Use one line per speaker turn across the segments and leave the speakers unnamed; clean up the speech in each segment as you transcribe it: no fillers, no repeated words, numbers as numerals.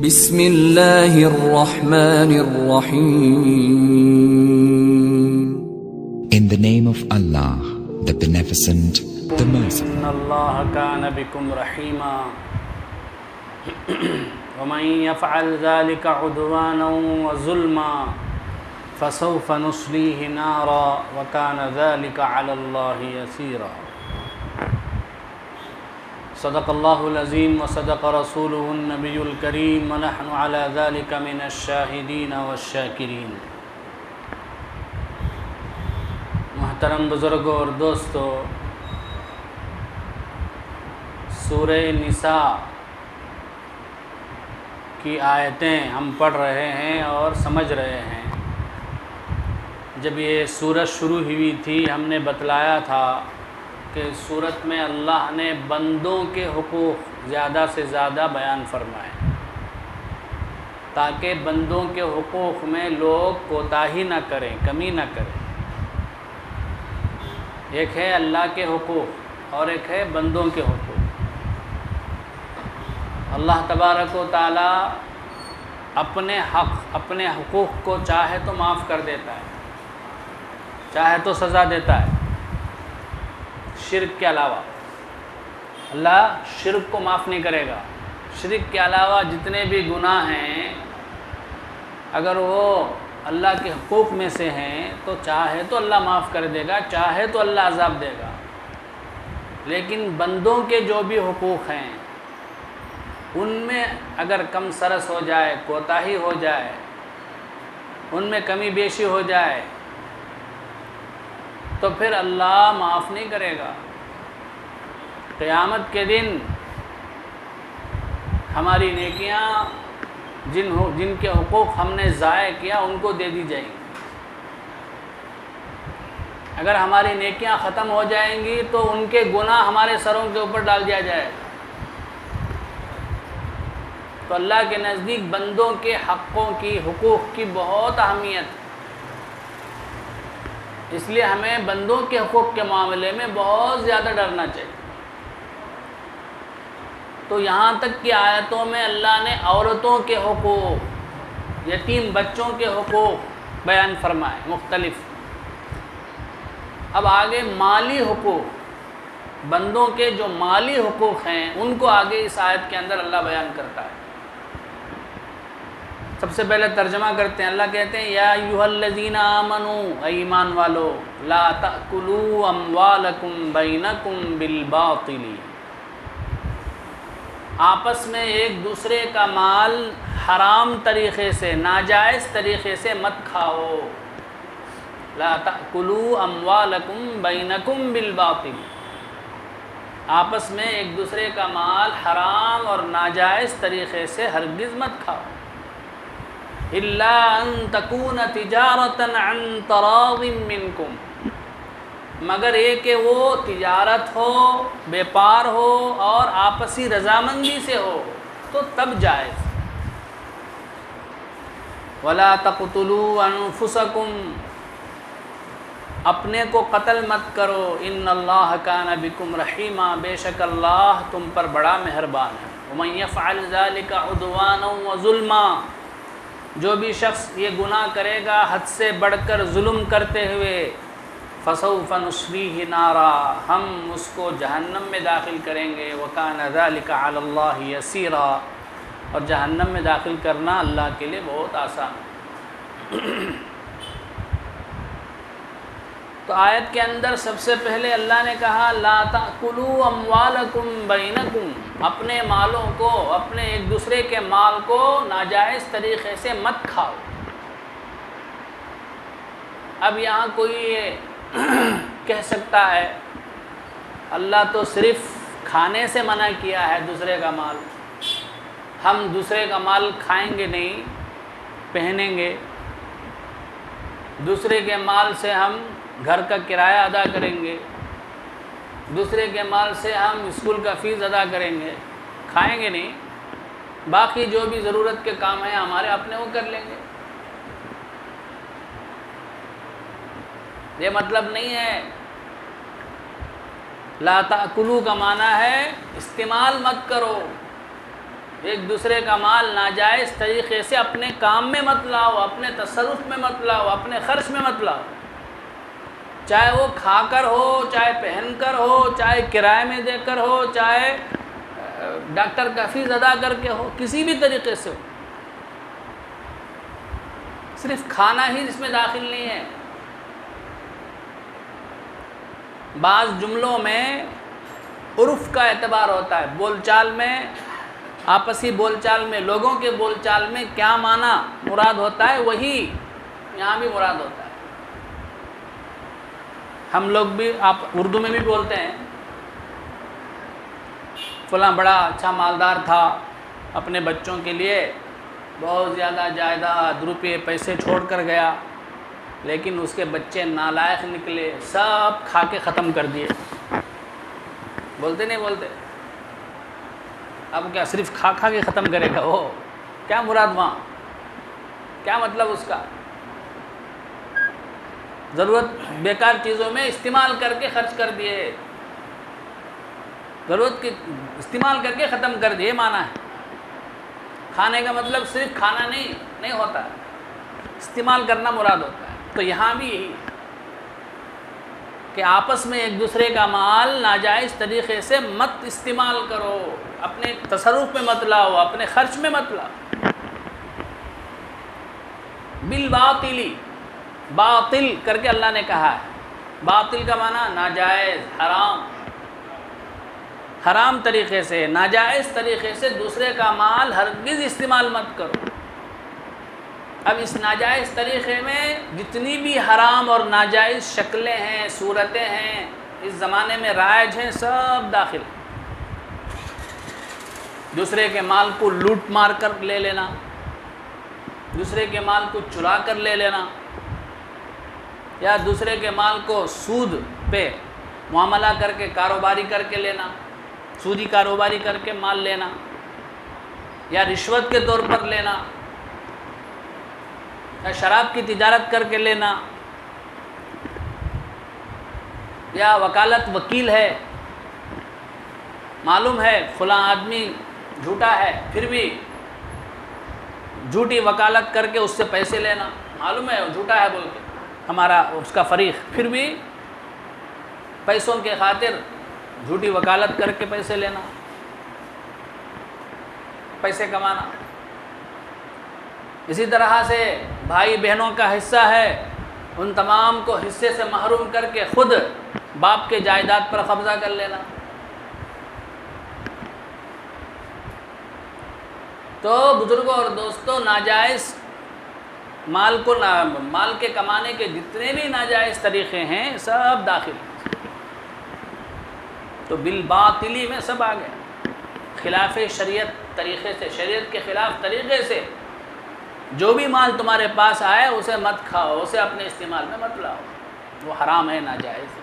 بسم اللہ الرحمن الرحیم.
In the name of Allah, the Beneficent, the Merciful.
إن الله كان بكم رحيما ومن يفعل ذلك عدوانا وظلما فسوف نصليه نارا وكان ذلك على الله يسيرا. صدق الله العظيم وصدق رسوله النبي الكريم ونحن على ذلك من الشاهدين والشاكرين. محترم بزرگوں اور دوستو، سورہ نساء کی آیتیں ہم پڑھ رہے ہیں اور سمجھ رہے ہیں. جب یہ سورت شروع ہوئی تھی ہم نے بتلایا تھا کہ سورت میں اللہ نے بندوں کے حقوق زیادہ سے زیادہ بیان فرمائے تاکہ بندوں کے حقوق میں لوگ کوتاہی نہ کریں، کمی نہ کریں. ایک ہے اللہ کے حقوق اور ایک ہے بندوں کے حقوق. اللہ تبارک و تعالی اپنے اپنے حقوق کو چاہے تو معاف کر دیتا ہے، چاہے تو سزا دیتا ہے. شرک کے علاوہ اللہ شرک کو معاف نہیں کرے گا. شرک کے علاوہ جتنے بھی گناہ ہیں اگر وہ اللہ کے حقوق میں سے ہیں تو چاہے تو اللہ معاف کر دے گا، چاہے تو اللہ عذاب دے گا. لیکن بندوں کے جو بھی حقوق ہیں ان میں اگر کم سرس ہو جائے، کوتاہی ہو جائے، ان میں کمی بیشی ہو جائے تو پھر اللہ معاف نہیں کرے گا. قیامت کے دن ہماری نیکیاں جن کے حقوق ہم نے ضائع کیا ان کو دے دی جائیں گی. اگر ہماری نیکیاں ختم ہو جائیں گی تو ان کے گناہ ہمارے سروں کے اوپر ڈال دیا جائے. تو اللہ کے نزدیک بندوں کے حقوق کی بہت اہمیت ہے. اس لیے ہمیں بندوں کے حقوق کے معاملے میں بہت زیادہ ڈرنا چاہیے. تو یہاں تک کہ آیتوں میں اللہ نے عورتوں کے حقوق، یتیم بچوں کے حقوق بیان فرمائے مختلف. اب آگے مالی حقوق، بندوں کے جو مالی حقوق ہیں ان کو آگے اس آیت کے اندر اللہ بیان کرتا ہے. سب سے پہلے ترجمہ کرتے ہیں. اللہ کہتے ہیں یا ایھا الذین آمنوا، اے ایمان والو، لا تأکلوا اموالکم بینکم بالباطل، آپس میں ایک دوسرے کا مال حرام طریقے سے، ناجائز طریقے سے مت کھاؤ. لا تأکلوا اموالکم بینکم بالباطل، آپس میں ایک دوسرے کا مال حرام اور ناجائز طریقے سے ہرگز مت کھاؤ. الا ان تکون تجارۃ عن تراض منکم، مگر یہ کہ وہ تجارت ہو، بیپار ہو اور آپسی رضامندی سے ہو تو تب جائز. ولا تقتلوا انفسکم، اپنے کو قتل مت کرو. ان اللہ کان بکم رحیما، بے شک اللہ تم پر بڑا مہربان ہے. ومن یفعل ذلک عدوانا وظلما، جو بھی شخص یہ گناہ کرے گا حد سے بڑھ کر ظلم کرتے ہوئے، فسوف نصلیہ نارا، ہم اس کو جہنم میں داخل کریں گے. وکان ذلک علی اللہ یسیرا، اور جہنم میں داخل کرنا اللہ کے لیے بہت آسان ہے. تو آیت کے اندر سب سے پہلے اللہ نے کہا لا تأکلوا اموالکم بینکم، اپنے مالوں کو، اپنے ایک دوسرے کے مال کو ناجائز طریقے سے مت کھاؤ. اب یہاں کوئی کہہ سکتا ہے اللہ تو صرف کھانے سے منع کیا ہے دوسرے کا مال، ہم دوسرے کا مال کھائیں گے نہیں، پہنیں گے، دوسرے کے مال سے ہم گھر کا کرایہ ادا کریں گے، دوسرے کے مال سے ہم اسکول کا فیس ادا کریں گے، کھائیں گے نہیں، باقی جو بھی ضرورت کے کام ہیں ہمارے اپنے وہ کر لیں گے. یہ مطلب نہیں ہے. لا تأکلوا کا معنی ہے استعمال مت کرو، ایک دوسرے کا مال ناجائز طریقے سے اپنے کام میں مت لاؤ، اپنے تصرف میں مت لاؤ، اپنے خرچ میں مت لاؤ، چاہے وہ کھا کر ہو، چاہے پہن کر ہو، چاہے کرائے میں دے کر ہو، چاہے ڈاکٹر کا فیس ادا کر کے ہو، کسی بھی طریقے سے ہو، صرف کھانا ہی اس میں داخل نہیں ہے۔ بعض جملوں میں عرف کا اعتبار ہوتا ہے، بول چال میں، آپسی بول چال میں، لوگوں کے بول چال میں کیا معنی مراد ہوتا ہے وہی یہاں بھی مراد ہوتا ہے۔ ہم لوگ بھی، آپ اردو میں بھی بولتے ہیں فلاں بڑا اچھا مالدار تھا، اپنے بچوں کے لیے بہت زیادہ جائیداد، روپے، پیسے چھوڑ کر گیا، لیکن اس کے بچے نالائق نکلے، سب کھا کے ختم کر دیے۔ بولتے نہیں بولتے؟ اب کیا صرف کھا کے ختم کرے گا وہ؟ کیا مراد وہاں؟ کیا مطلب اس کا؟ ضرورت بیکار چیزوں میں استعمال کر کے خرچ کر دیے، ضرورت کی استعمال کر کے ختم کر دیے معنی ہے۔ کھانے کا مطلب صرف کھانا نہیں ہوتا، استعمال کرنا مراد ہوتا ہے۔ تو یہاں بھی یہی ہے کہ آپس میں ایک دوسرے کا مال ناجائز طریقے سے مت استعمال کرو، اپنے تصرف میں مت لاؤ، اپنے خرچ میں مت لاؤ۔ بالباطلی، باطل کر کے اللہ نے کہا ہے، باطل کا معنی ناجائز، حرام طریقے سے، ناجائز طریقے سے دوسرے کا مال ہرگز استعمال مت کرو۔ اب اس ناجائز طریقے میں جتنی بھی حرام اور ناجائز شکلیں ہیں، صورتیں ہیں، اس زمانے میں رائج ہیں، سب داخل۔ دوسرے کے مال کو لوٹ مار کر لے لینا، دوسرے کے مال کو چرا کر لے لینا، یا دوسرے کے مال کو سود پہ معاملہ کر کے، کاروباری کر کے لینا، سودی کاروباری کر کے مال لینا، یا رشوت کے طور پر لینا، یا شراب کی تجارت کر کے لینا، یا وکالت وکیل ہے، معلوم ہے فلاں آدمی جھوٹا ہے، پھر بھی جھوٹی وکالت کر کے اس سے پیسے لینا، معلوم ہے وہ جھوٹا ہے بول کے ہمارا اس کا فریق، پھر بھی پیسوں کے خاطر جھوٹی وکالت کر کے پیسے لینا، پیسے کمانا۔ اسی طرح سے بھائی بہنوں کا حصہ ہے، ان تمام کو حصے سے محروم کر کے خود باپ کے جائیداد پر قبضہ کر لینا۔ تو بزرگوں اور دوستوں، ناجائز مال کے کمانے کے جتنے بھی ناجائز طریقے ہیں سب داخل ہیں۔ تو بالباطلی میں سب آ گیا، خلاف شریعت طریقے سے، شریعت کے خلاف طریقے سے جو بھی مال تمہارے پاس آئے اسے مت کھاؤ، اسے اپنے استعمال میں مت لاؤ، وہ حرام ہے، ناجائز ہے۔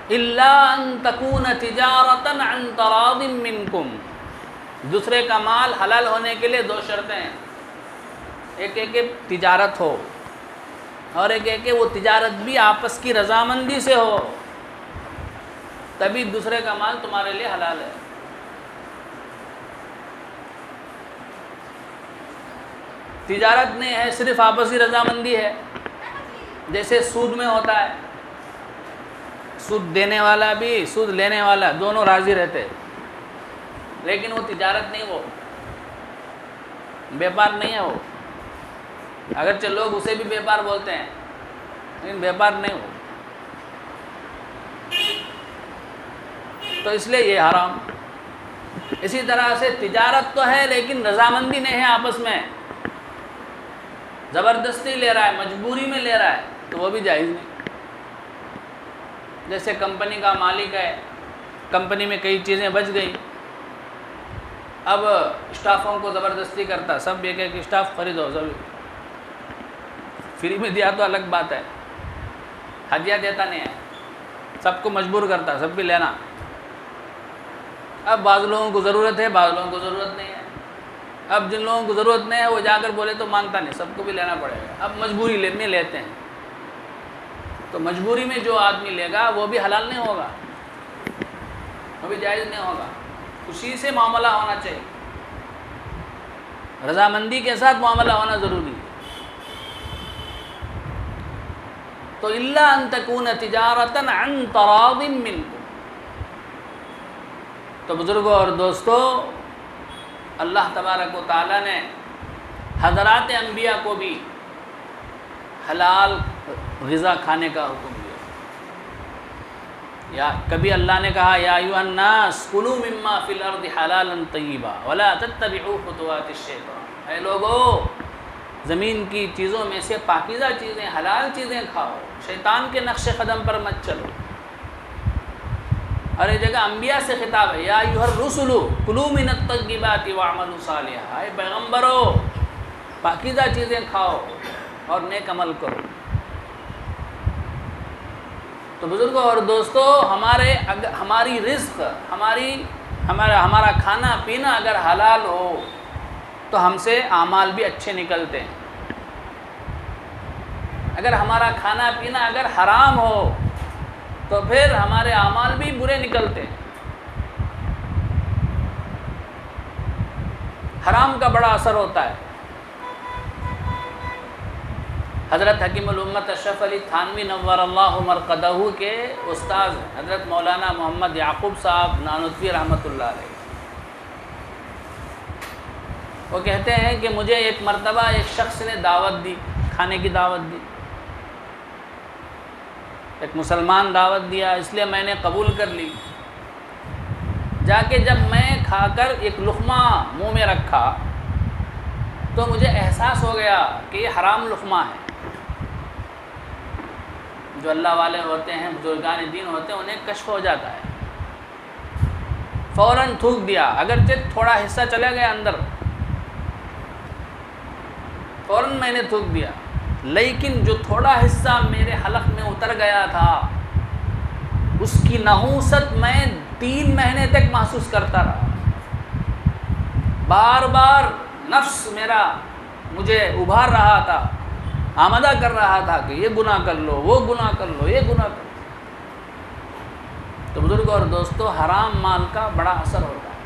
الا ان تکون تجارتا عن تراض منکم، دوسرے کا مال حلال ہونے کے لیے دو شرطیں ہیں، ایک ہے کہ تجارت ہو، اور ایک ہے کہ وہ تجارت بھی آپس کی رضامندی سے ہو، تبھی دوسرے کا مال تمہارے لیے حلال ہے۔ تجارت نہیں ہے، صرف آپسی رضامندی ہے، جیسے سود میں ہوتا ہے، سود دینے والا بھی سود لینے والا دونوں راضی رہتے، لیکن وہ تجارت نہیں، وہ بیپار نہیں ہے، وہ اگرچہ لوگ اسے بھی بیپار بولتے ہیں لیکن بیپار نہیں ہو، تو اس لیے یہ حرام۔ اسی طرح سے تجارت تو ہے لیکن رضامندی نہیں ہے آپس میں، زبردستی لے رہا ہے، مجبوری میں لے رہا ہے، تو وہ بھی جائز نہیں۔ جیسے کمپنی کا مالک ہے، کمپنی میں کئی چیزیں بچ گئیں، اب اسٹافوں کو زبردستی کرتا، سب ایک ایک اسٹاف خریدو، سب فری میں دیا تو الگ بات ہے، ہدیہ دیتا نہیں ہے، سب کو مجبور کرتا، سب بھی لینا۔ اب بعض لوگوں کو ضرورت ہے، بعض لوگوں کو ضرورت نہیں ہے، اب جن لوگوں کو ضرورت نہیں ہے وہ جا کر بولے تو مانتا نہیں، سب کو بھی لینا پڑے گا، اب مجبوری میں لیتے ہیں، تو مجبوری میں جو آدمی لے گا وہ بھی حلال نہیں ہوگا، بھی جائز نہیں ہوگا. خوشی سے معاملہ ہونا چاہیے, رضامندی کے ساتھ معاملہ ہونا ضروری ہے. تو الا ان تکون تجارتا عن تراض منکم. تو بزرگوں اور دوستو, اللہ تبارک و تعالیٰ نے حضرات انبیاء کو بھی حلال غذا کھانے کا حکم دیا. یا کبھی اللہ نے کہا یا ایھا الناس کلوا مما فی الارض حلالا طیبا ولا تتبعوا خطوات الشیطان. اے لوگو, زمین کی چیزوں میں سے پاکیزہ چیزیں, حلال چیزیں کھاؤ, شیطان کے نقش قدم پر مت چلو. اور ایک جگہ انبیاء سے خطاب ہے, یا ایھا الرسل کلوا من الطیبات واعملوا صالحا. اے پیغمبرو, پاکیزہ چیزیں کھاؤ اور نیک عمل کرو. تو بزرگوں اور دوستو, ہماری رزق, ہمارا کھانا پینا اگر حلال ہو تو ہم سے اعمال بھی اچھے نکلتے ہیں. اگر ہمارا کھانا پینا اگر حرام ہو تو پھر ہمارے اعمال بھی برے نکلتے ہیں. حرام کا بڑا اثر ہوتا ہے. حضرت حکیم الامت اشرف علی تھانوی نور اللہ مرقدہ کے استاذ حضرت مولانا محمد یعقوب صاحب نانوتوی رحمۃ اللہ علیہ, وہ کہتے ہیں کہ مجھے ایک مرتبہ ایک شخص نے دعوت دی, کھانے کی دعوت دی, ایک مسلمان دعوت دیا, اس لیے میں نے قبول کر لی. جا کے جب میں کھا کر ایک لقمہ منہ میں رکھا تو مجھے احساس ہو گیا کہ یہ حرام لقمہ ہے. جو اللہ والے ہوتے ہیں, بزرگان دین ہوتے ہیں, انہیں کشف ہو جاتا ہے. فوراً تھوک دیا, اگرچہ تھوڑا حصہ چلا گیا اندر, فوراً میں نے تھوک دیا, لیکن جو تھوڑا حصہ میرے حلق میں اتر گیا تھا اس کی نحوست میں 3 مہینے تک محسوس کرتا رہا. بار بار نفس میرا مجھے ابھار رہا تھا, آمدہ کر رہا تھا کہ یہ گناہ کر لو, وہ گناہ کر لو, یہ گناہ کر لو. تو بزرگوں اور دوستو, حرام مال کا بڑا اثر ہوتا ہے.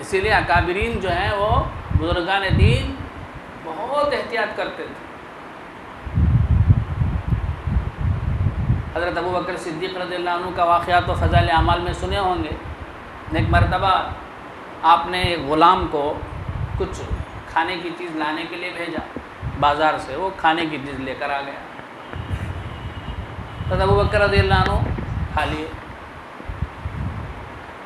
اسی لیے اکابرین جو ہیں وہ بزرگان دین بہت احتیاط کرتے تھے. حضرت ابوبکر صدیق رضی اللہ عنہ کا واقعہ تو فضائل اعمال میں سنے ہوں گے. ایک مرتبہ آپ نے ایک غلام کو کچھ کھانے کی چیز لانے کے لیے بھیجا بازار سے, وہ کھانے کی چیز لے کر آ گیا. حضرت ابوبکر رضی اللہ عنہ کھا لیے.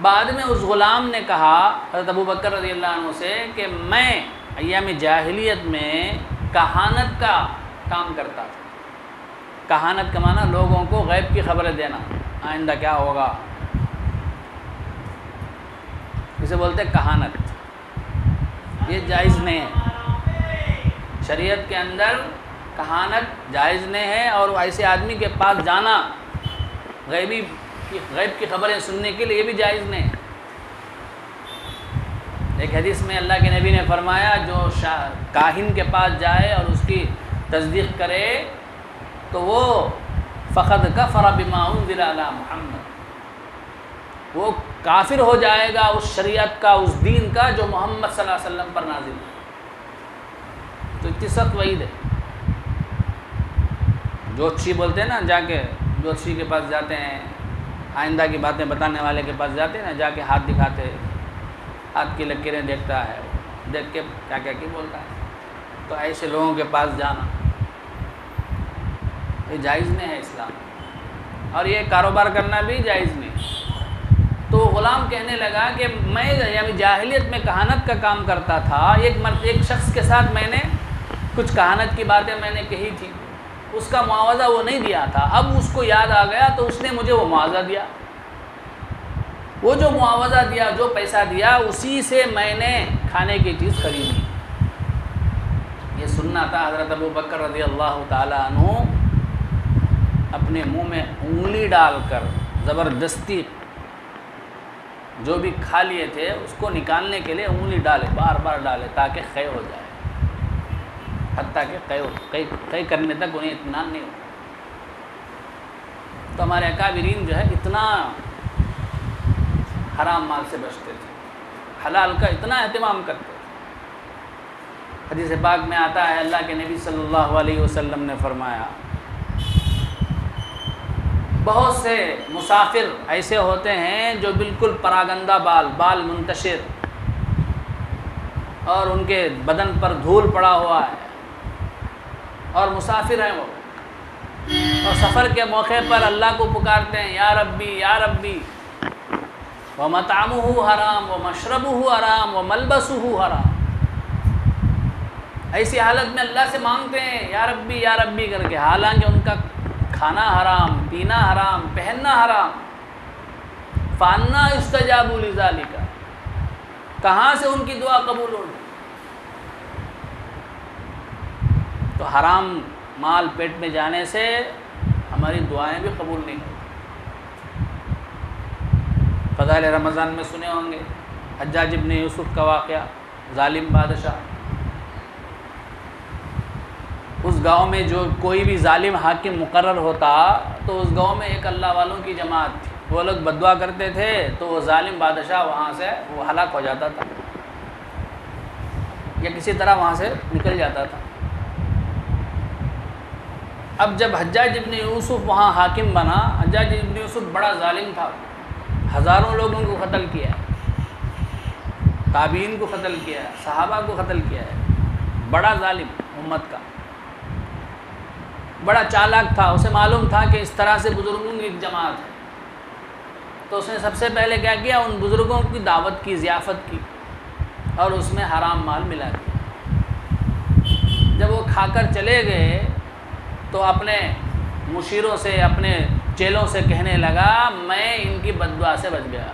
بعد میں اس غلام نے کہا حضرت ابوبکر رضی اللہ عنہ سے کہ میں ایام جاہلیت میں کہانت کا کام کرتا تھا. کہانت کا معنی لوگوں کو غیب کی خبریں دینا, آئندہ کیا ہوگا, اسے بولتے کہانت. یہ جائز نہیں ہے, شریعت کے اندر کہانت جائز نہیں ہے. اور ایسے آدمی کے پاس جانا غیب کی خبریں سننے کے لیے یہ بھی جائز نہیں ہے. ایک حدیث میں اللہ کے نبی نے فرمایا, جو کاہن کے پاس جائے اور اس کی تصدیق کرے تو وہ فقد کفر بما انزل علی محمد, وہ کافر ہو جائے گا اس شریعت کا, اس دین کا جو محمد صلی اللہ علیہ وسلم پر نازل ہے. تو اتنی سخت وعید ہے. جوتشی بولتے ہیں نا, جا کے جوتشی کے پاس جاتے ہیں, آئندہ کی باتیں بتانے والے کے پاس جاتے ہیں نا, جا کے ہاتھ دکھاتے, ہاتھ کی لکیریں دیکھتا ہے, دیکھ کے کیا کیا کی بولتا ہے. تو ایسے لوگوں کے پاس جانا یہ جائز نہیں ہے اسلام, اور یہ کاروبار کرنا بھی جائز نہیں. تو غلام کہنے لگا کہ میں یعنی جاہلیت میں کہانت کا کام کرتا تھا. ایک شخص کے ساتھ میں نے کچھ کہانت کی باتیں میں نے کہی تھی, اس کا معاوضہ وہ نہیں دیا تھا. اب اس کو یاد آ گیا تو اس نے مجھے وہ معاوضہ دیا. وہ جو معاوضہ دیا, جو پیسہ دیا, اسی سے میں نے کھانے کی چیز خریدی. یہ سننا تھا. حضرت ابوبکر رضی اللہ تعالیٰ عنہ اپنے منہ میں انگلی ڈال کر زبردستی جو بھی کھا لیے تھے اس کو نکالنے کے لیے انگلی ڈالے, بار بار ڈالے, تاکہ قے ہو جائے, حتیٰ کہ قے کرنے تک انہیں اطمینان نہیں ہو. تو ہمارے اکابرین جو ہے اتنا حرام مال سے بچتے تھے، حلال کا اتنا اہتمام کرتے تھے۔ حدیث پاک میں آتا ہے اللہ کے نبی صلی اللہ علیہ وسلم نے فرمایا بہت سے مسافر ایسے ہوتے ہیں جو بالکل پراگندہ بال منتشر اور ان کے بدن پر دھول پڑا ہوا ہے اور مسافر ہیں وہ، اور سفر کے موقع پر اللہ کو پکارتے ہیں یا ربی یا ربی، وَمَطْعَمُهُ حرام وَمَشْرَبُهُ حرام وَمَلْبَسُهُ حرام، ایسی حالت میں اللہ سے مانگتے ہیں یا ربی کر کے، حالانکہ ان کا کھانا حرام، پینا حرام، پہننا حرام۔ فَأَنَّىٰ يُسْتَجَابُ لِذَٰلِكَ، کہاں سے ان کی دعا قبول ہوگی؟ تو حرام مال پیٹ میں جانے سے ہماری دعائیں بھی قبول نہیں ہوتی۔ فضائل رمضان میں سنے ہوں گے حجاج ابن یوسف کا واقعہ، ظالم بادشاہ۔ اس گاؤں میں جو کوئی بھی ظالم حاکم مقرر ہوتا تو اس گاؤں میں ایک اللہ والوں کی جماعت تھی، وہ لوگ بددعا کرتے تھے تو وہ ظالم بادشاہ وہاں سے وہ ہلاک ہو جاتا تھا یا کسی طرح وہاں سے نکل جاتا تھا۔ اب جب حجاج ابن یوسف وہاں حاکم بنا، حجاج ابن یوسف بڑا ظالم تھا، ہزاروں لوگوں کو قتل کیا ہے، تابعین کو قتل کیا ہے، صحابہ کو قتل کیا ہے، بڑا ظالم امت کا، بڑا چالاک تھا۔ اسے معلوم تھا کہ اس طرح سے بزرگوں کی ایک جماعت ہے، تو اس نے سب سے پہلے کیا کیا، ان بزرگوں کی دعوت کی، ضیافت کی اور اس میں حرام مال ملا دیا۔ جب وہ کھا کر چلے گئے تو اپنے مشیروں سے، اپنے چیلوں سے کہنے لگا میں ان کی بددعا سے بچ گیا،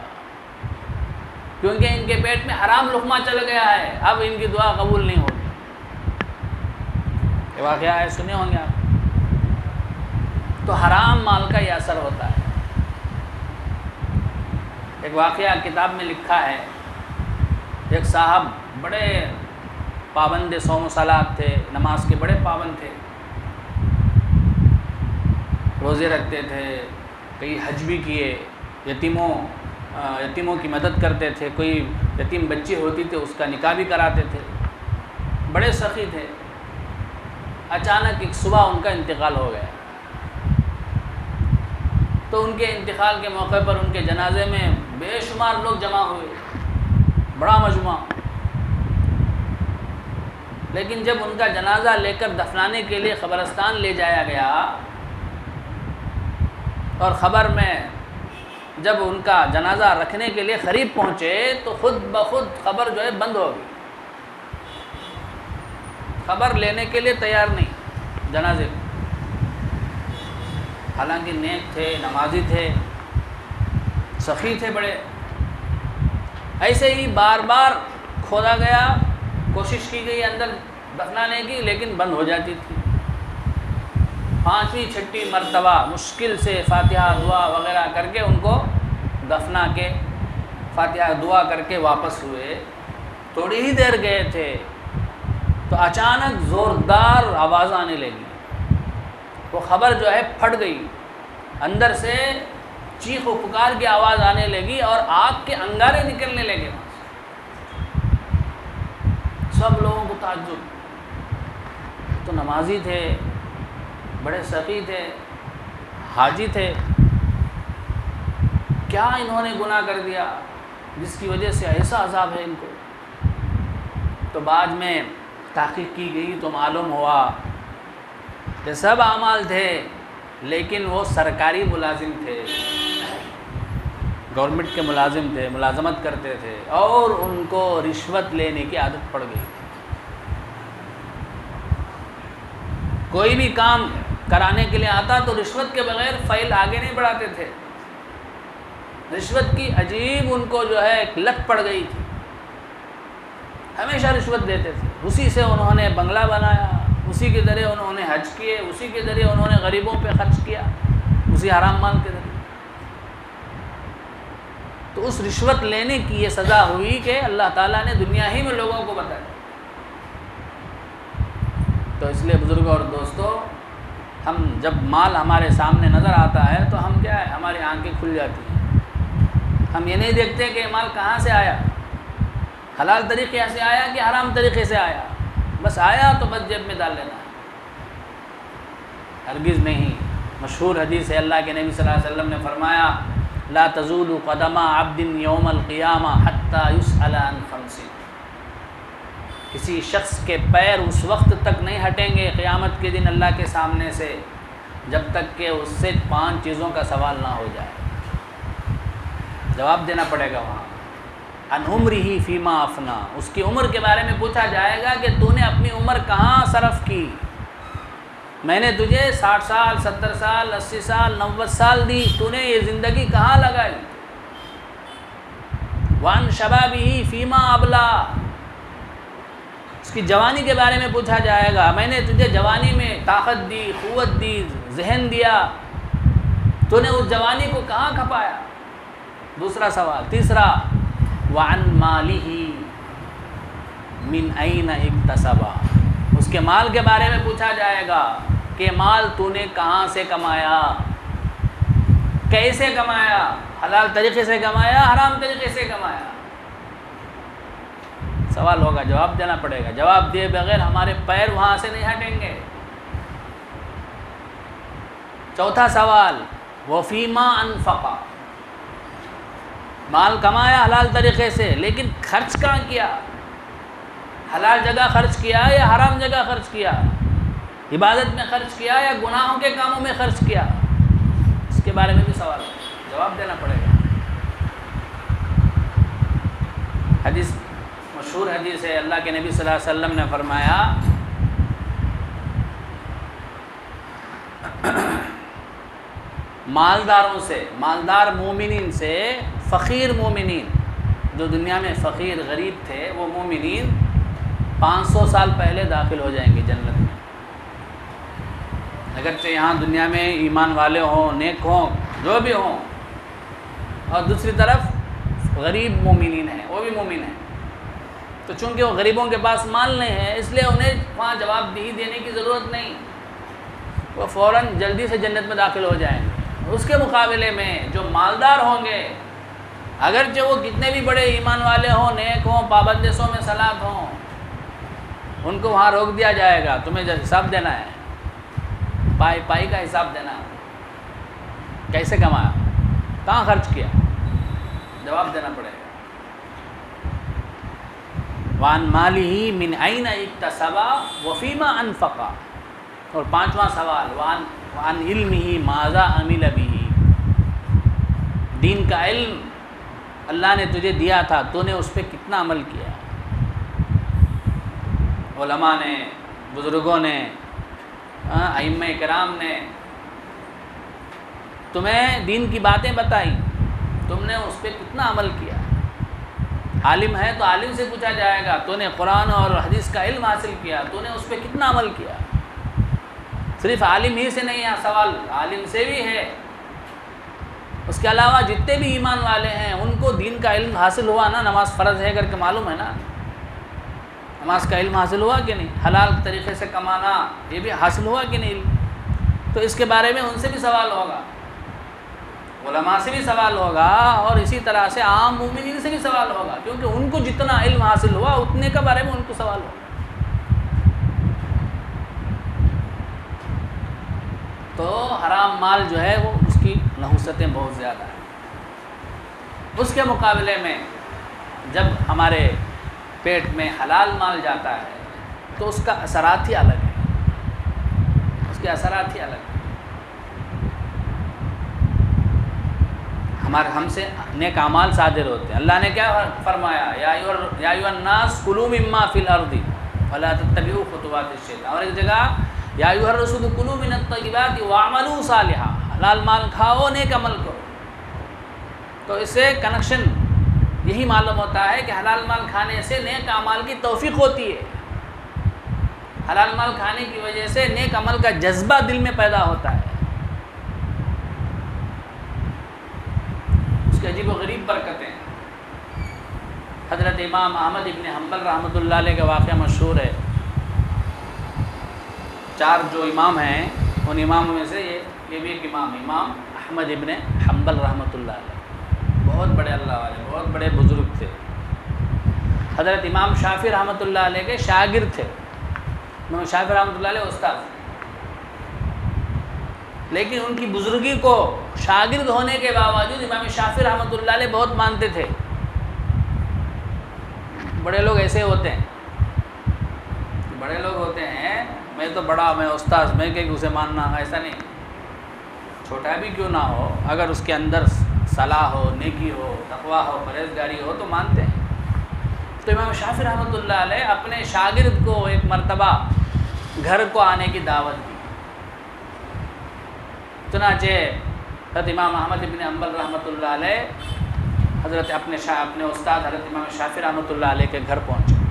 کیونکہ ان کے پیٹ میں حرام لقمہ چل گیا ہے، اب ان کی دعا قبول نہیں ہوگی۔ یہ واقعہ ہے، سنے ہوں گے آپ۔ تو حرام مال کا یہ اثر ہوتا ہے۔ ایک واقعہ کتاب میں لکھا ہے، ایک صاحب بڑے پابند صوم و صلات تھے، نماز کے بڑے پابند تھے، روزے رکھتے تھے، کئی حج بھی کیے، یتیموں کی مدد کرتے تھے، کوئی یتیم بچی ہوتی تھی اس کا نکاح بھی کراتے تھے، بڑے سخی تھے۔ اچانک ایک صبح ان کا انتقال ہو گیا، تو ان کے انتقال کے موقع پر ان کے جنازے میں بے شمار لوگ جمع ہوئے، بڑا مجمع۔ لیکن جب ان کا جنازہ لے کر دفنانے کے لیے قبرستان لے جایا گیا اور خبر میں جب ان کا جنازہ رکھنے کے لیے قریب پہنچے تو خود بخود خبر جو ہے بند ہو گئی، خبر لینے کے لیے تیار نہیں جنازے کو، حالانکہ نیک تھے، نمازی تھے، سخی تھے بڑے۔ ایسے ہی بار بار کھودا گیا، کوشش کی گئی اندر دفنانے کی، لیکن بند ہو جاتی تھی۔ 5ویں 6ٹی مرتبہ مشکل سے فاتحہ دعا وغیرہ کر کے ان کو دفنا کے، فاتحہ دعا کر کے واپس ہوئے۔ تھوڑی ہی دیر گئے تھے تو اچانک زوردار آواز آنے لگی، وہ خبر جو ہے پھٹ گئی، اندر سے چیخ و پکار کی آواز آنے لگی اور آگ کے انگارے نکلنے لگے۔ سب لوگوں کو تعجب، تو نمازی تھے، بڑے سخی تھے، حاجی تھے، کیا انہوں نے گناہ کر دیا جس کی وجہ سے ایسا عذاب ہے ان کو؟ تو بعد میں تحقیق کی گئی تو معلوم ہوا کہ سب اعمال تھے، لیکن وہ سرکاری ملازم تھے، گورنمنٹ کے ملازم تھے، ملازمت کرتے تھے، اور ان کو رشوت لینے کی عادت پڑ گئی۔ کوئی بھی کام کرانے کے لیے آتا تو رشوت کے بغیر فائل آگے نہیں بڑھاتے تھے، رشوت کی عجیب ان کو جو ہے ایک لت پڑ گئی تھی، ہمیشہ رشوت دیتے تھے۔ اسی سے انہوں نے بنگلہ بنایا، اسی کے ذریعے انہوں نے حج کیے، اسی کے ذریعے انہوں نے غریبوں پہ خرچ کیا، اسی حرام مال کے ذریعے۔ تو اس رشوت لینے کی یہ سزا ہوئی کہ اللہ تعالیٰ نے دنیا ہی میں لوگوں کو بتایا۔ تو اس لیے بزرگوں اور دوستو، ہم جب مال ہمارے سامنے نظر آتا ہے تو ہم کیا ہے، ہماری آنکھیں کھل جاتی ہیں. ہم یہ نہیں دیکھتے کہ یہ مال کہاں سے آیا، حلال طریقے سے آیا کہ حرام طریقے سے آیا. بس آیا تو بس جیب میں ڈال لینا ہے. ہرگز نہیں. مشہور حدیث ہے، اللہ کے نبی صلی اللہ علیہ وسلم نے فرمایا لا تزول قدم عبد یوم القیامہ حتی یسأل عن خمس. کسی شخص کے پیر اس وقت تک نہیں ہٹیں گے قیامت کے دن اللہ کے سامنے سے جب تک کہ اس سے 5 چیزوں کا سوال نہ ہو جائے. جواب دینا پڑے گا وہاں. عن عمرہ فیما افنا، اس کی عمر کے بارے میں پوچھا جائے گا کہ تو نے اپنی عمر کہاں صرف کی. میں نے تجھے 60 سال 70 سال 80 سال 90 سال دی، تو نے یہ زندگی کہاں لگائی. وعن شبابہ فیما ابلا، اس کی جوانی کے بارے میں پوچھا جائے گا. میں نے تجھے جوانی میں طاقت دی، قوت دی، ذہن دیا، تو نے اس جوانی کو کہاں کھپایا. دوسرا سوال. تیسرا وعن مالہ من این اکتسبا، اس کے مال کے بارے میں پوچھا جائے گا کہ مال تو نے کہاں سے کمایا، کیسے کمایا، حلال طریقے سے کمایا، حرام طریقے سے کمایا. سوال ہوگا، جواب دینا پڑے گا. جواب دیے بغیر ہمارے پیر وہاں سے نہیں ہٹیں گے. چوتھا سوال وفیما انفقا، مال کمایا حلال طریقے سے لیکن خرچ کہاں کیا، حلال جگہ خرچ کیا یا حرام جگہ خرچ کیا، عبادت میں خرچ کیا یا گناہوں کے کاموں میں خرچ کیا. اس کے بارے میں بھی سوال ہے، جواب دینا پڑے گا. حدیث مشہور حدیث ہے، اللہ کے نبی صلی اللہ علیہ وسلم نے فرمایا مالداروں سے، مالدار مومنین سے فقیر مومنین، جو دنیا میں فقیر غریب تھے وہ مومنین 500 سال پہلے داخل ہو جائیں گے جنت میں. اگرچہ یہاں دنیا میں ایمان والے ہوں، نیک ہوں، جو بھی ہوں، اور دوسری طرف غریب مومنین ہیں، وہ بھی مومن ہیں. تو چونکہ وہ غریبوں کے پاس مال نہیں ہے اس لیے انہیں وہاں جواب دہی دینے کی ضرورت نہیں، وہ فوراً جلدی سے جنت میں داخل ہو جائیں گے. اس کے مقابلے میں جو مالدار ہوں گے، اگرچہ وہ کتنے بھی بڑے ایمان والے ہوں، نیک ہوں، پابند سو میں صلات ہوں، ان کو وہاں روک دیا جائے گا. تمہیں حساب دینا ہے، پائی کا حساب دینا. کیسے کمایا، کہاں خرچ کیا، جواب دینا پڑے گا. وعن مالہ من این اکتسبا وفیما انفقا. اور 5واں سوال وعن علمہ ماذا عمل بہ، دین کا علم اللہ نے تجھے دیا تھا، تو نے اس پہ کتنا عمل کیا. علماء نے، بزرگوں نے، ائمہ کرام نے تمہیں دین کی باتیں بتائیں، تم نے اس پہ کتنا عمل کیا. عالم ہے تو عالم سے پوچھا جائے گا تو نے قرآن اور حدیث کا علم حاصل کیا، تو نے اس پہ کتنا عمل کیا. صرف عالم ہی سے نہیں ہے سوال، عالم سے بھی ہے. اس کے علاوہ جتنے بھی ایمان والے ہیں ان کو دین کا علم حاصل ہوا نا، نماز فرض ہے کر کے معلوم ہے نا، نماز کا علم حاصل ہوا کہ نہیں، حلال طریقے سے کمانا یہ بھی حاصل ہوا کہ نہیں. تو اس کے بارے میں ان سے بھی سوال ہوگا، علماء سے بھی سوال ہوگا، اور اسی طرح سے عام مومنین سے بھی سوال ہوگا، کیونکہ ان کو جتنا علم حاصل ہوا اتنے کے بارے میں ان کو سوال ہوگا. تو حرام مال جو ہے وہ اس کی نحوستیں بہت زیادہ ہیں. اس کے مقابلے میں جب ہمارے پیٹ میں حلال مال جاتا ہے تو اس کا اثرات ہی الگ ہے، اس کے اثرات ہی الگ ہیں. ہم سے نیک اعمال صادر ہوتے ہیں. اللہ نے کیا فرمایا، یا ایھا الناس کلوا مما فی الارض ولا تتبعوا خطوات الشیطان. اور ایک جگہ یا ایھا الرسول کلوا من الطیبات واعملوا صالحا، حلال مال کھاؤ، نیک عمل کرو. تو اس سے کنیکشن یہی معلوم ہوتا ہے کہ حلال مال کھانے سے نیک اعمال کی توفیق ہوتی ہے. حلال مال کھانے کی وجہ سے نیک عمل کا جذبہ دل میں پیدا ہوتا ہے. اس کی عجیب و غریب برکتیں. حضرت امام احمد ابن حنبل رحمۃ اللہ علیہ کا واقعہ مشہور ہے. 4 جو امام ہیں ان اماموں میں سے یہ بھی ایک امام احمد ابن حنبل رحمۃ اللہ علیہ، بہت بڑے اللہ والے، بہت بڑے بزرگ تھے۔ حضرت امام شافعی رحمۃ اللہ علیہ کے شاگرد تھے، امام شافعی رحمۃ اللہ علیہ استاد، لیکن ان کی بزرگی کو شاگرد ہونے کے باوجود امام شافعی رحمۃ اللہ علیہ بہت مانتے تھے۔ بڑے لوگ ایسے ہوتے ہیں، بڑے لوگ ہوتے ہیں میں تو بڑا، میں استاد، میں کہ اسے ماننا، ایسا نہیں، چھوٹا بھی کیوں نہ ہو، اگر اس کے اندر صلاح ہو، نیکی ہو، تقویٰ ہو، پرہیزگاری ہو تو مانتے ہیں۔ تو امام شافعی رحمۃ اللہ علیہ اپنے شاگرد کو ایک مرتبہ گھر کو آنے کی دعوت دی، چنانچہ حضرت امام احمد بن حنبل رحمۃ اللہ علیہ حضرت اپنے استاد حضرت امام شافعی رحمۃ اللہ علیہ کے گھر پہنچے۔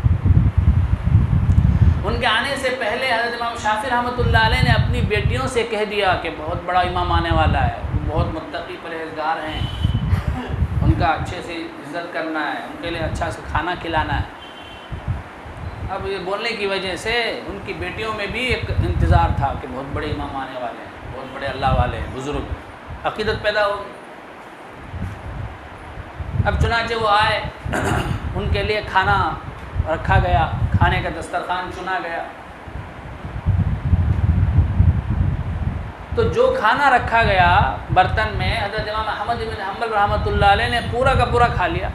ان کے آنے سے پہلے حضرت امام شافعی رحمۃ اللہ علیہ نے اپنی بیٹیوں سے کہہ دیا کہ بہت بڑا امام آنے والا ہے، وہ بہت متقی پرہیزگار ہیں، ان کا اچھے سے عزت کرنا ہے، ان کے لیے اچھا سے کھانا کھلانا ہے۔ اب یہ بولنے کی وجہ سے ان کی بیٹیوں میں بھی ایک انتظار تھا کہ بہت بڑے امام آنے والے ہیں، بہت بڑے اللہ والے ہیں، بزرگ، عقیدت پیدا ہو۔ اب چنانچہ وہ آئے، ان کے لیے کھانا رکھا گیا، کھانے کا دسترخوان چنا گیا۔ تو جو کھانا رکھا گیا برتن میں، حضرت امام احمد بن حنبل رحمۃ اللہ علیہ نے پورا کا پورا کھا لیا۔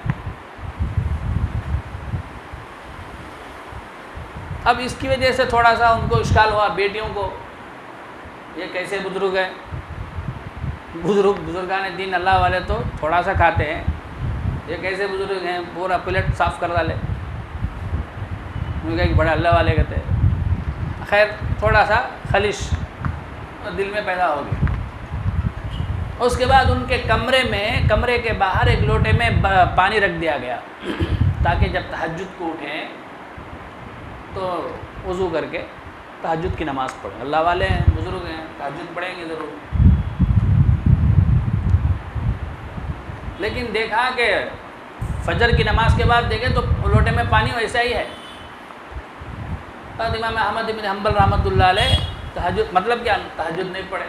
اب اس کی وجہ سے تھوڑا سا ان کو اشکال ہوا، بیٹیوں کو، یہ کیسے بزرگ ہے، بزرگان دین اللہ والے تو تھوڑا سا کھاتے ہیں، یہ کیسے بزرگ ہیں پورا پلیٹ صاف کر ڈالے، انہوں نے کہا کہ بڑے اللہ والے کہتے ہیں۔ خیر تھوڑا سا خلش دل میں پیدا ہو گئی۔ اس کے بعد ان کے کمرے کے باہر ایک لوٹے میں پانی رکھ دیا گیا تاکہ جب تہجد کو اٹھیں تو وضو کر کے تہجد کی نماز پڑھیں، اللہ والے ہیں، بزرگ ہیں، تہجد پڑھیں گے ضرور۔ لیکن دیکھا کہ فجر کی نماز کے بعد دیکھیں تو لوٹے میں پانی ویسا ہی ہے۔ امام احمد بن حنبل رحمۃ اللہ علیہ تہجد، مطلب کیا، تہجد نہیں پڑھے۔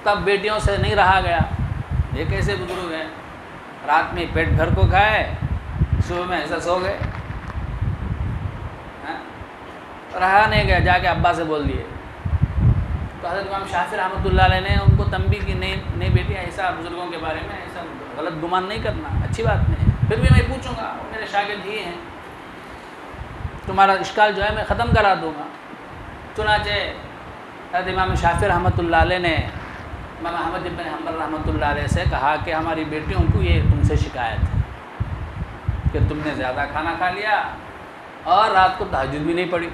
تب بیٹیوں سے نہیں رہا گیا، یہ کیسے بزرگ ہیں، رات میں پیٹ بھر کو کھائے، صبح میں ایسا سو گئے، رہا نہیں گیا، جا کے ابا سے بول دیے۔ تو حضرت امام شافعی رحمۃ اللہ علیہ نے ان کو تنبیہ کی، نہیں بیٹی ایسا بزرگوں کے بارے میں ایسا غلط گمان نہیں کرنا، اچھی بات نہیں ہے، پھر بھی میں پوچھوں گا، میرے شاگرد ہی ہیں، تمہارا اشکال جو ہے میں ختم کرا دوں گا۔ چنانچہ حضرت امام شافعی رحمۃ اللہ علیہ نے امام احمد بن حنبل رحمۃ اللہ علیہ سے کہا کہ ہماری بیٹیوں کو یہ تم سے شکایت ہے کہ تم نے زیادہ کھانا کھا لیا اور رات کو تہجد بھی نہیں پڑھی۔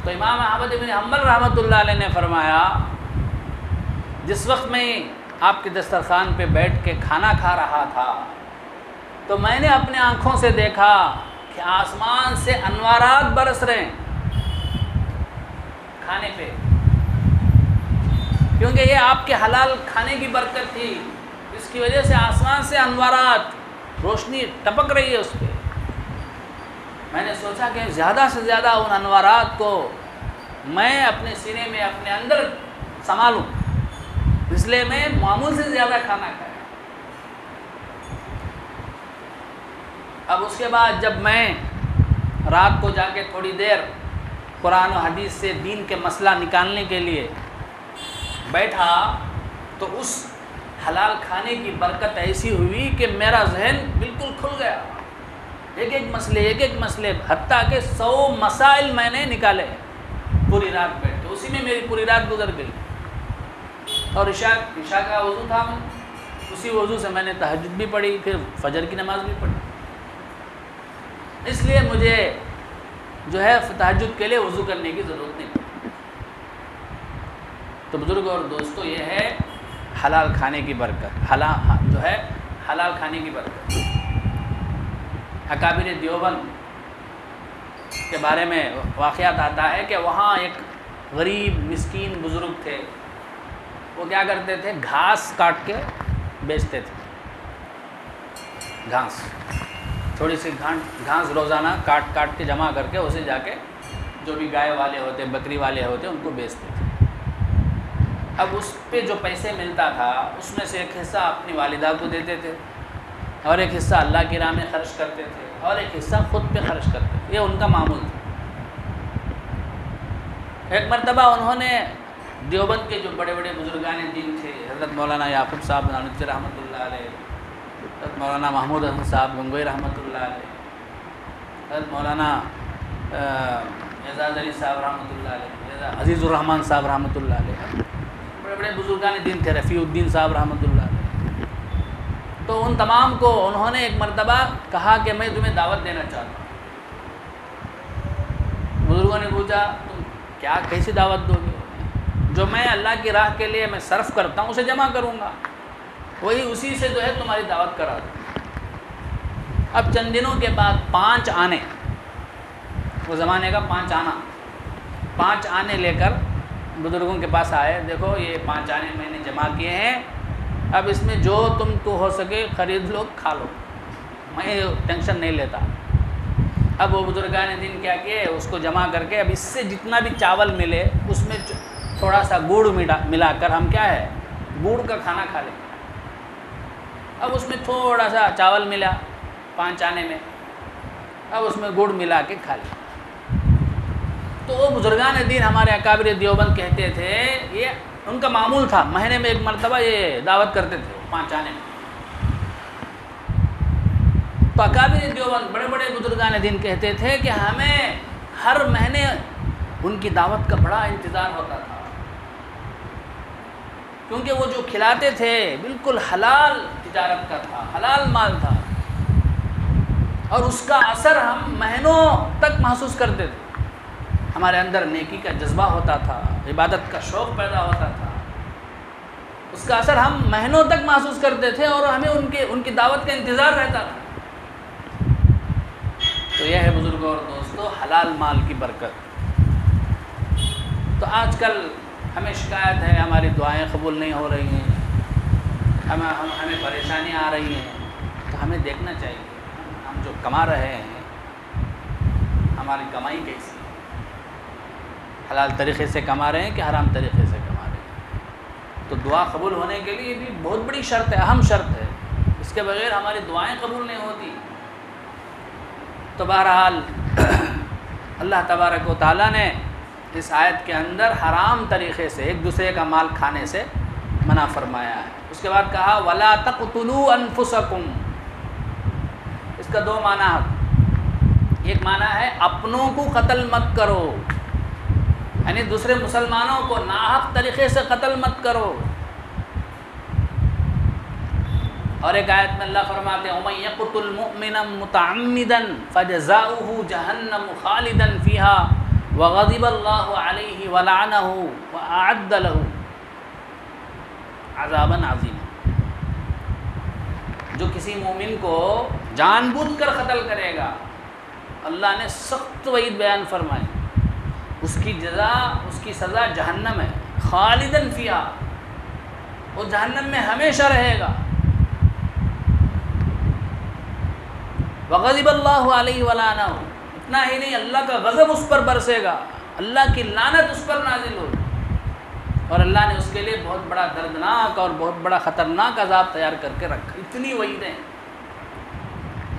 تو امام احمد بن حنبل رحمۃ اللہ علیہ نے فرمایا، جس وقت میں آپ کے دسترخوان پہ بیٹھ کے کھانا کھا رہا تھا تو میں نے اپنے آنکھوں سے دیکھا کہ آسمان سے انوارات برس رہے ہیں کھانے پہ، کیونکہ یہ آپ کے حلال کھانے کی برکت تھی، اس کی وجہ سے آسمان سے انوارات، روشنی ٹپک رہی ہے اس پہ۔ میں نے سوچا کہ زیادہ سے زیادہ ان انوارات کو میں اپنے سینے میں اپنے اندر سنبھالوں، اس لیے میں معمول سے زیادہ کھانا کھایا۔ اب اس کے بعد جب میں رات کو جا کے تھوڑی دیر قرآن و حدیث سے دین کے مسئلہ نکالنے کے لیے بیٹھا تو اس حلال کھانے کی برکت ایسی ہوئی کہ میرا ذہن بالکل کھل گیا، ایک ایک مسئلے حتیٰ کہ 100 مسائل میں نے نکالے پوری رات بیٹھ کے، اسی میں میری پوری رات گزر گئی۔ اور عشاء کا وضو تھا، میں اسی وضو سے میں نے تہجد بھی پڑھی، پھر فجر کی نماز بھی پڑھی۔ اس لیے مجھے جو ہے تہجد کے لیے وضو کرنے کی ضرورت نہیں پڑی۔ تو بزرگ اور دوستو، یہ ہے حلال کھانے کی برکت، حلال کھانے کی برکت۔ اکابر دیوبند کے بارے میں واقعات آتا ہے کہ وہاں ایک غریب مسکین بزرگ تھے، وہ کیا کرتے تھے، گھاس کاٹ کے بیچتے تھے، گھاس، تھوڑی سی گھاس روزانہ کاٹ کے جمع کر کے اسے جا کے جو بھی گائے والے ہوتے بکری والے ہوتے ان کو بیچتے تھے۔ اب اس پہ جو پیسے ملتا تھا اس میں سے ایک حصہ اپنی والدہ کو دیتے تھے اور ایک حصہ اللہ کی راہ میں خرچ کرتے تھے اور ایک حصہ خود پہ خرچ کرتے تھے، یہ ان کا معمول تھا۔ ایک مرتبہ انہوں نے دیوبند کے جو بڑے بڑے بزرگان دین تھے، حضرت مولانا یعقوب صاحب نانوتوی رحمۃ اللہ علیہ، حضرت مولانا محمود حسن صاحب گنگوئی رحمۃ اللہ علیہ، حضرت مولانا اعزاز علی صاحب رحمۃ اللہ علیہ، عزیز الرحمن صاحب رحمۃ اللہ علیہ، بڑے بڑے بزرگان دین تھے، رفیع الدین صاحب رحمۃ اللہ علیہ۔ تو ان تمام کو انہوں نے ایک مرتبہ کہا کہ میں تمہیں دعوت دینا چاہتا ہوں۔ بزرگوں نے پوچھا تم کیا کیسی دعوت دو گے؟ جو میں اللہ کی راہ کے لیے میں صرف کرتا ہوں اسے جمع کروں گا، وہی اسی سے جو ہے تمہاری دعوت کرا دوں۔ اب چند دنوں کے بعد 5 آنے، وہ زمانے کا 5 آنے لے کر بزرگوں کے پاس آئے، دیکھو یہ 5 آنے میں نے جمع کیے ہیں، اب اس میں جو تم کو ہو سکے خرید لو کھا لو، میں ٹینشن نہیں لیتا۔ اب وہ بزرگان دین کیا کیے، اس کو جمع کر کے اب اس سے جتنا بھی چاول ملے اس میں تھوڑا سا گڑ ملا کر ہم کیا ہے گڑ کا کھانا کھا لیں۔ اب اس میں تھوڑا سا چاول ملا 5 آنے میں، اب اس میں گڑ ملا کے کھا لیں۔ تو وہ بزرگان دین ہمارے اکابر دیوبند کہتے تھے یہ ان کا معمول تھا، مہینے میں ایک مرتبہ یہ دعوت کرتے تھے 5 آنے میں۔ تو اکابر دیوبند بڑے بڑے بزرگان دین کہتے تھے کہ ہمیں ہر مہینے ان کی دعوت کا بڑا انتظار ہوتا تھا، کیونکہ وہ جو کھلاتے تھے بالکل حلال تجارت کا تھا، حلال مال تھا، اور اس کا اثر ہم مہینوں تک محسوس کرتے تھے۔ ہمارے اندر نیکی کا جذبہ ہوتا تھا، عبادت کا شوق پیدا ہوتا تھا، اس کا اثر ہم مہینوں تک محسوس کرتے تھے اور ہمیں ان کی دعوت کا انتظار رہتا تھا۔ تو یہ ہے بزرگوں اور دوستوں حلال مال کی برکت۔ تو آج کل ہمیں شکایت ہے ہماری دعائیں قبول نہیں ہو رہی ہیں، ہمیں پریشانیاں آ رہی ہیں، تو ہمیں دیکھنا چاہیے ہم جو کما رہے ہیں ہماری کمائی کیسی ہے، حلال طریقے سے کما رہے ہیں کہ حرام طریقے سے کما رہے ہیں۔ تو دعا قبول ہونے کے لیے بھی بہت بڑی شرط ہے، اہم شرط ہے، اس کے بغیر ہماری دعائیں قبول نہیں ہوتی۔ تو بہرحال اللہ تبارک و تعالیٰ نے اس آیت کے اندر حرام طریقے سے ایک دوسرے کا مال کھانے سے منع فرمایا ہے۔ اس کے بعد کہا وَلَا تَقْتُلُوا أَنفُسَكُمْ، اس کا 2 معنی ہے۔ ایک معنی ہے اپنوں کو قتل مت کرو، یعنی دوسرے مسلمانوں کو ناحق طریقے سے قتل مت کرو۔ اور ایک آیت میں اللہ فرماتے ہیں وَمَن يَقْتُلْ مُؤْمِنًا مُتَعَمِّدًا فَجَزَاؤُهُ جَهَنَّمُ خَالِدًا فِيهَا وَغَضِبَ اللَّهُ عَلَيْهِ وَلَعَنَهُ وَأَعَدَّ لَهُ عَذَابًا عَظِيمًا۔ جو کسی مومن کو جان بوجھ کر قتل کرے گا، اللہ نے سخت وعید بیان فرمائی، اس کی جزا، اس کی سزا جہنم ہے، خالداً فیہا، وہ جہنم میں ہمیشہ رہے گا۔ وغضب اللہ علیہ ولعنہ، اتنا ہی نہیں اللہ کا غضب اس پر برسے گا، اللہ کی لعنت اس پر نازل ہوگی، اور اللہ نے اس کے لیے بہت بڑا دردناک اور بہت بڑا خطرناک عذاب تیار کر کے رکھا۔ اتنی وعیدیں،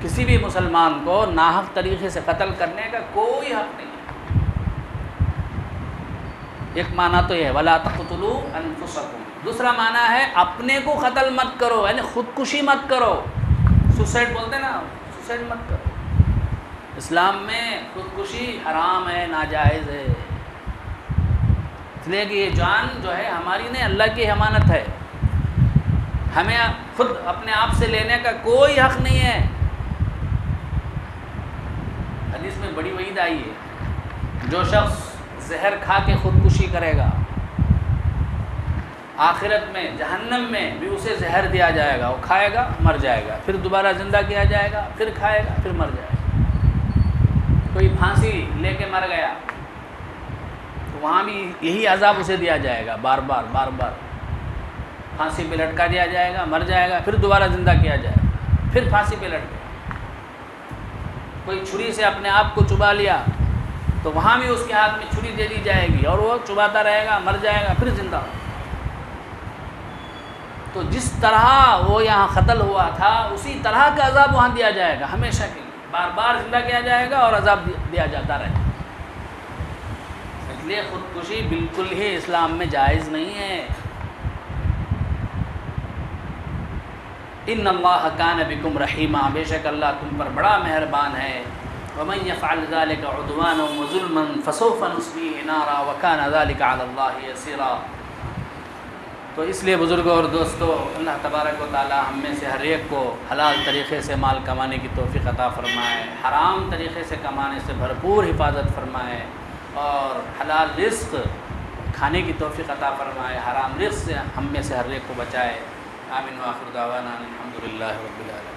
کسی بھی مسلمان کو ناحق طریقے سے قتل کرنے کا کوئی حق نہیں ہے۔ ایک معنی تو یہ ہے وَلَا تَقْتُلُوا أَنفُسَكُمْ، دوسرا معنی ہے اپنے کو قتل مت کرو، یعنی خودکشی مت کرو، سوسائڈ بولتے نا، سوسائڈ مت کرو۔ اسلام میں خودکشی حرام ہے، ناجائز ہے، اس لیے کہ یہ جان جو ہے ہماری نہیں، اللہ کی امانت ہے، ہمیں خود اپنے آپ سے لینے کا کوئی حق نہیں ہے۔ حدیث میں بڑی وعید آئی ہے، جو شخص زہر کھا کے خودکشی کرے گا آخرت میں جہنم میں بھی اسے زہر دیا جائے گا، وہ کھائے گا مر جائے گا، پھر دوبارہ زندہ کیا جائے گا، پھر کھائے گا پھر مر جائے گا۔ کوئی پھانسی لے کے مر گیا تو وہاں بھی یہی عذاب اسے دیا جائے گا، بار بار پھانسی پہ لٹکا دیا جائے گا، مر جائے گا، پھر دوبارہ زندہ کیا جائے گا، پھر پھانسی پہ لٹ گیا۔ کوئی چھری سے اپنے آپ کو چبا لیا تو وہاں بھی اس کے ہاتھ میں چھری دے دی جائے گی اور وہ چباتا رہے گا، مر جائے گا، پھر زندہ ہوگا۔ تو جس طرح وہ یہاں قتل ہوا تھا اسی طرح کا عذاب وہاں دیا جائے گا ہمیشہ کے لیے، بار بار زندہ کیا جائے گا اور عذاب دیا جاتا رہے گا۔ اس لیے خودکشی بالکل ہی اسلام میں جائز نہیں ہے۔ ان اللہ کان بکم رحیما، بے شک اللہ تم پر بڑا مہربان ہے۔ ومن یفعل ذلک عدوانا وظلما فسوف نصلیہ نارا وکان ذلک علی اللہ یسیرا۔ تو اس لیے بزرگوں اور دوستو، اللہ تبارک و تعالی ہم میں سے ہر ایک کو حلال طریقے سے مال کمانے کی توفیق عطا فرمائے، حرام طریقے سے کمانے سے بھرپور حفاظت فرمائے، اور حلال رزق کھانے کی توفیق عطا فرمائے، حرام رزق سے ہم میں سے ہر ایک کو بچائے۔ آمین وآخر دعوانا الحمدللہ رب العالمین۔